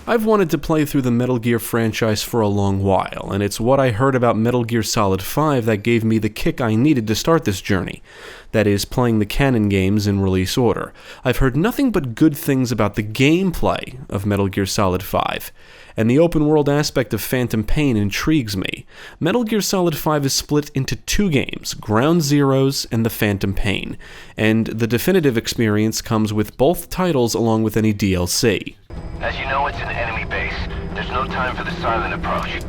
I've wanted to play through the Metal Gear franchise for a long while, and it's what I heard about Metal Gear Solid 5 that gave me the kick I needed to start this journey. That is, playing the canon games in release order. I've heard nothing but good things about the gameplay of Metal Gear Solid 5, and the open-world aspect of Phantom Pain intrigues me. Metal Gear Solid 5 is split into two games, Ground Zeroes and the Phantom Pain, and the definitive experience comes with both titles along with any DLC. As you know, it's an enemy base. There's no time for the silent approach.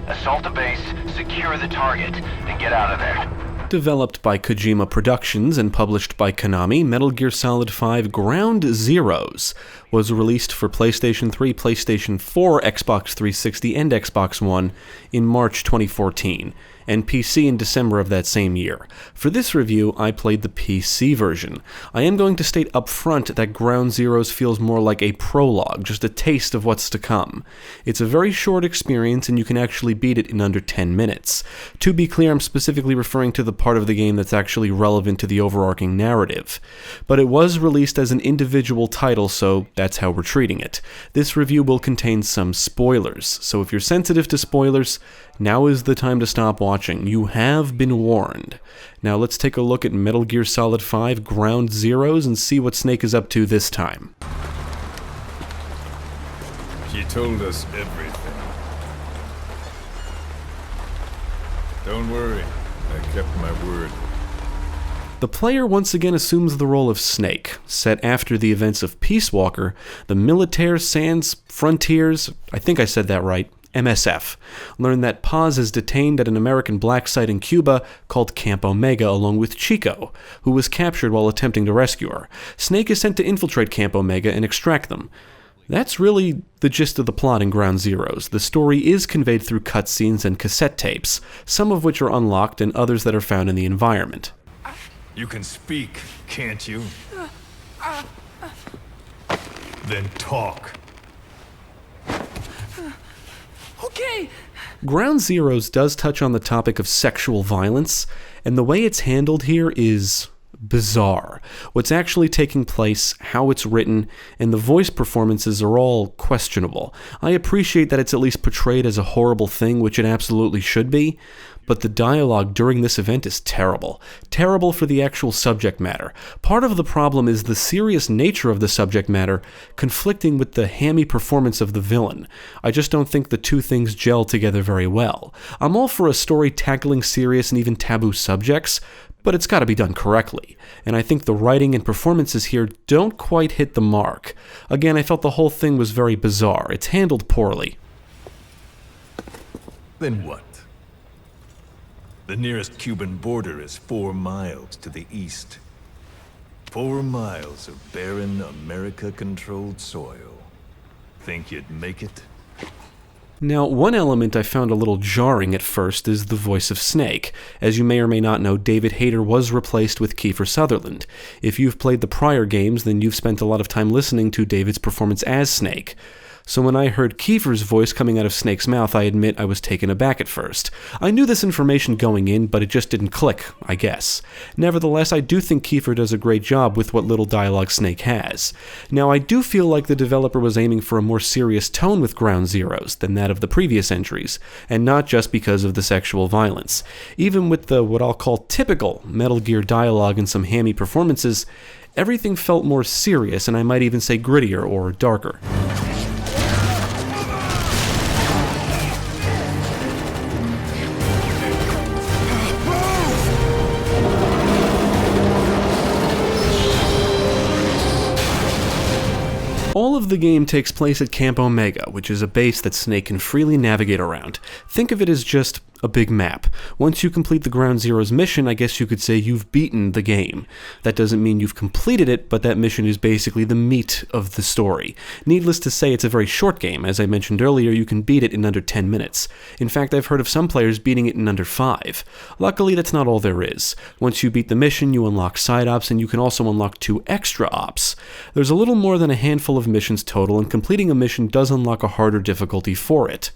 Assault the base, secure the target, and get out of there. Developed by Kojima Productions and published by Konami, Metal Gear Solid 5 Ground Zeroes was released for PlayStation 3, PlayStation 4, Xbox 360, and Xbox One in March 2014, and PC in December of that same year. For this review, I played the PC version. I am going to state up front that Ground Zeroes feels more like a prologue, just a taste of what's to come. It's a very short experience, and you can actually beat it in under 10 minutes. To be clear, I'm specifically referring to the part of the game that's actually relevant to the overarching narrative. But it was released as an individual title, so that's how we're treating it. This review will contain some spoilers, so if you're sensitive to spoilers, now is the time to stop watching. You have been warned. Now let's take a look at Metal Gear Solid 5 Ground Zeroes and see what Snake is up to this time. She told us everything. Don't worry, I kept my word. The player once again assumes the role of Snake, set after the events of Peace Walker, the Militaire Sans Frontiers, I think I said that right, MSF. Learn that Paz is detained at an American black site in Cuba called Camp Omega along with Chico, who was captured while attempting to rescue her. Snake is sent to infiltrate Camp Omega and extract them. That's really the gist of the plot in Ground Zeroes. The story is conveyed through cutscenes and cassette tapes, some of which are unlocked and others that are found in the environment. You can speak, can't you? Then talk. Okay. Ground Zeroes does touch on the topic of sexual violence, and the way it's handled here is bizarre. What's actually taking place, how it's written, and the voice performances are all questionable. I appreciate that it's at least portrayed as a horrible thing, which it absolutely should be, but the dialogue during this event is terrible. Terrible for the actual subject matter. Part of the problem is the serious nature of the subject matter conflicting with the hammy performance of the villain. I just don't think the two things gel together very well. I'm all for a story tackling serious and even taboo subjects, but it's got to be done correctly, and I think the writing and performances here don't quite hit the mark. Again, I felt the whole thing was very bizarre. It's handled poorly. Then what? The nearest Cuban border is 4 miles to the east. 4 miles of barren, America-controlled soil. Think you'd make it? Now, one element I found a little jarring at first is the voice of Snake. As you may or may not know, David Hayter was replaced with Kiefer Sutherland. If you've played the prior games, then you've spent a lot of time listening to David's performance as Snake. So when I heard Kiefer's voice coming out of Snake's mouth, I admit I was taken aback at first. I knew this information going in, but it just didn't click, I guess. Nevertheless, I do think Kiefer does a great job with what little dialogue Snake has. Now, I do feel like the developer was aiming for a more serious tone with Ground Zeroes than that of the previous entries, and not just because of the sexual violence. Even with the what I'll call typical Metal Gear dialogue and some hammy performances, everything felt more serious, and I might even say grittier or darker. All of the game takes place at Camp Omega, which is a base that Snake can freely navigate around. Think of it as just a big map. Once you complete the Ground Zero's mission, I guess you could say you've beaten the game. That doesn't mean you've completed it, but that mission is basically the meat of the story. Needless to say, it's a very short game. As I mentioned earlier, you can beat it in under 10 minutes. In fact, I've heard of some players beating it in under 5. Luckily, that's not all there is. Once you beat the mission, you unlock side ops, and you can also unlock 2 extra ops. There's a little more than a handful of missions total, and completing a mission does unlock a harder difficulty for it.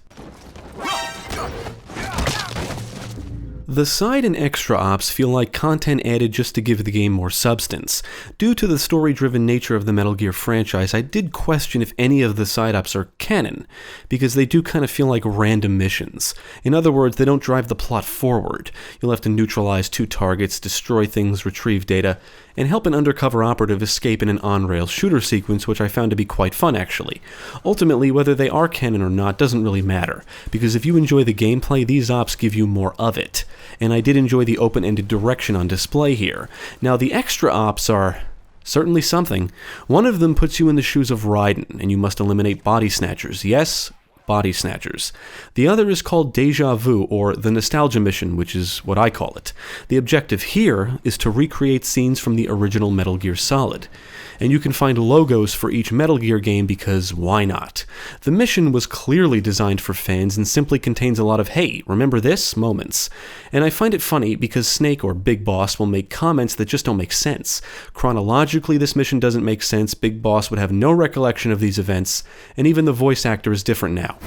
The side and extra ops feel like content added just to give the game more substance. Due to the story-driven nature of the Metal Gear franchise, I did question if any of the side ops are canon, because they do kind of feel like random missions. In other words, they don't drive the plot forward. You'll have to neutralize 2 targets, destroy things, retrieve data, and help an undercover operative escape in an on-rail shooter sequence, which I found to be quite fun, actually. Ultimately, whether they are canon or not doesn't really matter, because if you enjoy the gameplay, these ops give you more of it. And I did enjoy the open-ended direction on display here. Now, the extra ops are certainly something. One of them puts you in the shoes of Raiden, and you must eliminate body snatchers. Yes, body snatchers. The other is called Deja Vu, or the Nostalgia Mission, which is what I call it. The objective here is to recreate scenes from the original Metal Gear Solid. And you can find logos for each Metal Gear game because why not? The mission was clearly designed for fans and simply contains a lot of "hey, remember this?" moments. And I find it funny because Snake, or Big Boss, will make comments that just don't make sense. Chronologically, this mission doesn't make sense, Big Boss would have no recollection of these events, and even the voice actor is different now.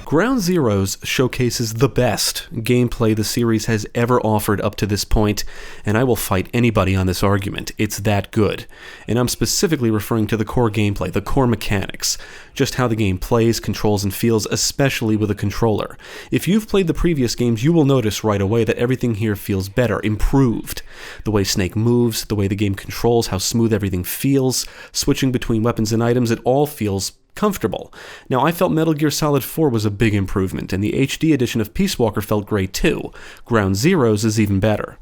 Ground Zeroes showcases the best gameplay the series has ever offered up to this point, and I will fight anybody on this argument. It's that good. And I'm specifically referring to the core gameplay, the core mechanics, just how the game plays, controls, and feels, especially with a controller. If you've played the previous games, you will notice right away that everything here feels better, improved. The way Snake moves, the way the game controls, how smooth everything feels, switching between weapons and items, it all feels comfortable. Now, I felt Metal Gear Solid 4 was a big improvement, and the HD edition of Peace Walker felt great too. Ground Zeroes is even better.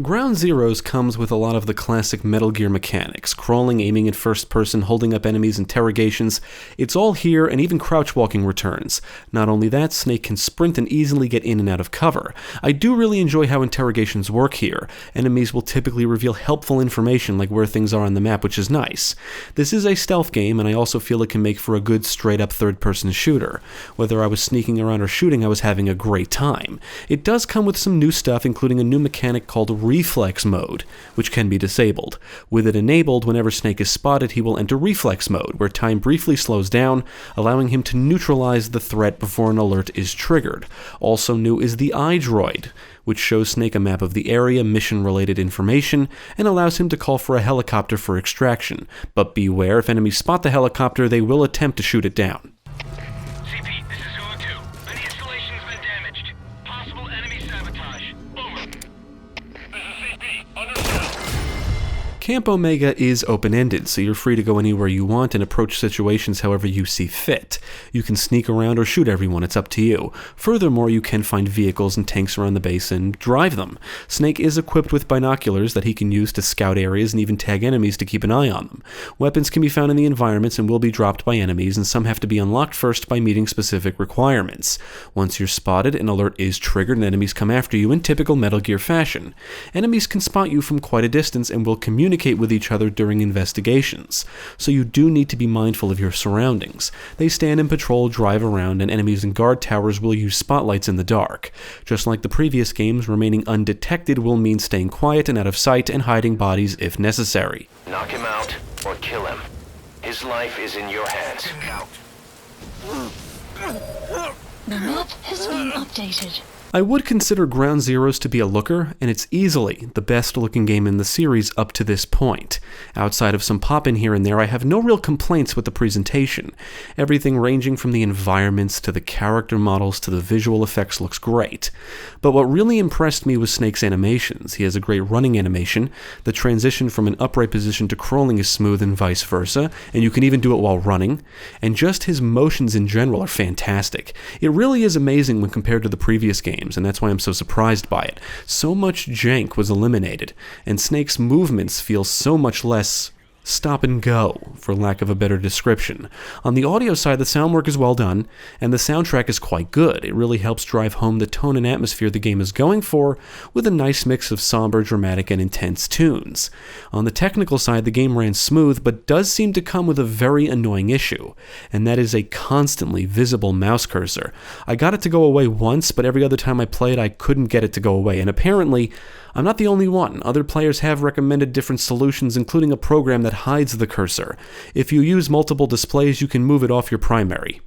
Ground Zeroes comes with a lot of the classic Metal Gear mechanics, crawling, aiming in first person, holding up enemies, interrogations. It's all here, and even crouch walking returns. Not only that, Snake can sprint and easily get in and out of cover. I do really enjoy how interrogations work here. Enemies will typically reveal helpful information like where things are on the map, which is nice. This is a stealth game, and I also feel it can make for a good straight-up third-person shooter. Whether I was sneaking around or shooting, I was having a great time. It does come with some new stuff, including a new mechanic called Reflex Mode, which can be disabled. With it enabled, whenever Snake is spotted, he will enter Reflex Mode, where time briefly slows down, allowing him to neutralize the threat before an alert is triggered. Also new is the iDroid, which shows Snake a map of the area, mission-related information, and allows him to call for a helicopter for extraction. But beware, if enemies spot the helicopter, they will attempt to shoot it down. CP, this is Zulu 2. Any installation's been damaged. Possible enemy sabotage. Over. Camp Omega is open-ended, so you're free to go anywhere you want and approach situations however you see fit. You can sneak around or shoot everyone, it's up to you. Furthermore, you can find vehicles and tanks around the base and drive them. Snake is equipped with binoculars that he can use to scout areas and even tag enemies to keep an eye on them. Weapons can be found in the environments and will be dropped by enemies, and some have to be unlocked first by meeting specific requirements. Once you're spotted, an alert is triggered and enemies come after you in typical Metal Gear fashion. Enemies can spot you from quite a distance and will communicate with each other during investigations, so you do need to be mindful of your surroundings. They stand and patrol, drive around, and enemies in guard towers will use spotlights in the dark. Just like the previous games, remaining undetected will mean staying quiet and out of sight and hiding bodies if necessary. Knock him out or kill him. His life is in your hands. The map has been updated. I would consider Ground Zeroes to be a looker, and it's easily the best looking game in the series up to this point. Outside of some pop-in here and there, I have no real complaints with the presentation. Everything ranging from the environments to the character models to the visual effects looks great. But what really impressed me was Snake's animations. He has a great running animation, the transition from an upright position to crawling is smooth and vice versa, and you can even do it while running, and just his motions in general are fantastic. It really is amazing when compared to the previous games, and that's why I'm so surprised by it. So much jank was eliminated, and Snake's movements feel so much less stop and go, for lack of a better description. On the audio side, the sound work is well done, and the soundtrack is quite good. It really helps drive home the tone and atmosphere the game is going for, with a nice mix of somber, dramatic, and intense tunes. On the technical side, the game ran smooth, but does seem to come with a very annoying issue, and that is a constantly visible mouse cursor. I got it to go away once, but every other time I played, I couldn't get it to go away, and apparently, I'm not the only one. Other players have recommended different solutions, including a program that hides the cursor. If you use multiple displays, you can move it off your primary.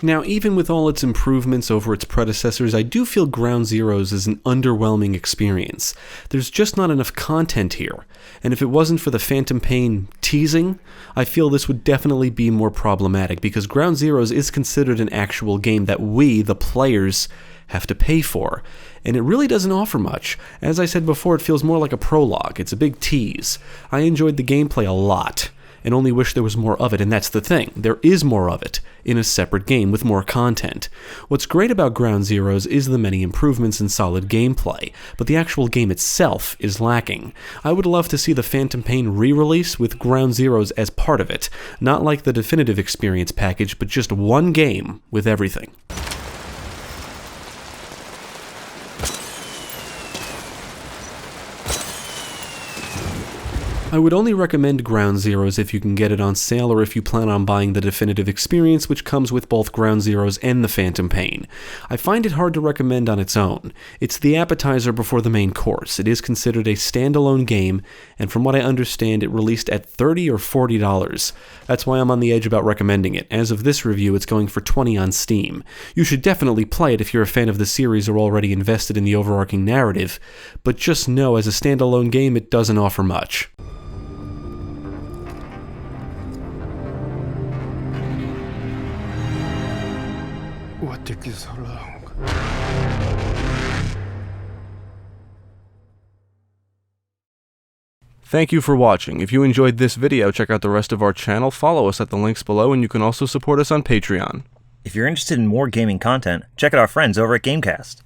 Now, even with all its improvements over its predecessors, I do feel Ground Zeroes is an underwhelming experience. There's just not enough content here, and if it wasn't for the Phantom Pain teasing, I feel this would definitely be more problematic, because Ground Zeroes is considered an actual game that we, the players, have to pay for, and it really doesn't offer much. As I said before, it feels more like a prologue. It's a big tease. I enjoyed the gameplay a lot, and only wish there was more of it, and that's the thing. There is more of it in a separate game with more content. What's great about Ground Zeroes is the many improvements and solid gameplay, but the actual game itself is lacking. I would love to see the Phantom Pain re-release with Ground Zeroes as part of it, not like the Definitive Experience package, but just one game with everything. I would only recommend Ground Zeroes if you can get it on sale or if you plan on buying the Definitive Experience, which comes with both Ground Zeroes and the Phantom Pain. I find it hard to recommend on its own. It's the appetizer before the main course. It is considered a standalone game, and from what I understand, it released at $30 or $40. That's why I'm on the edge about recommending it. As of this review, it's going for $20 on Steam. You should definitely play it if you're a fan of the series or already invested in the overarching narrative, but just know as a standalone game, it doesn't offer much. What took you so long? Thank you for watching. If you enjoyed this video, check out the rest of our channel, follow us at the links below, and you can also support us on Patreon. If you're interested in more gaming content, check out our friends over at Gamecast.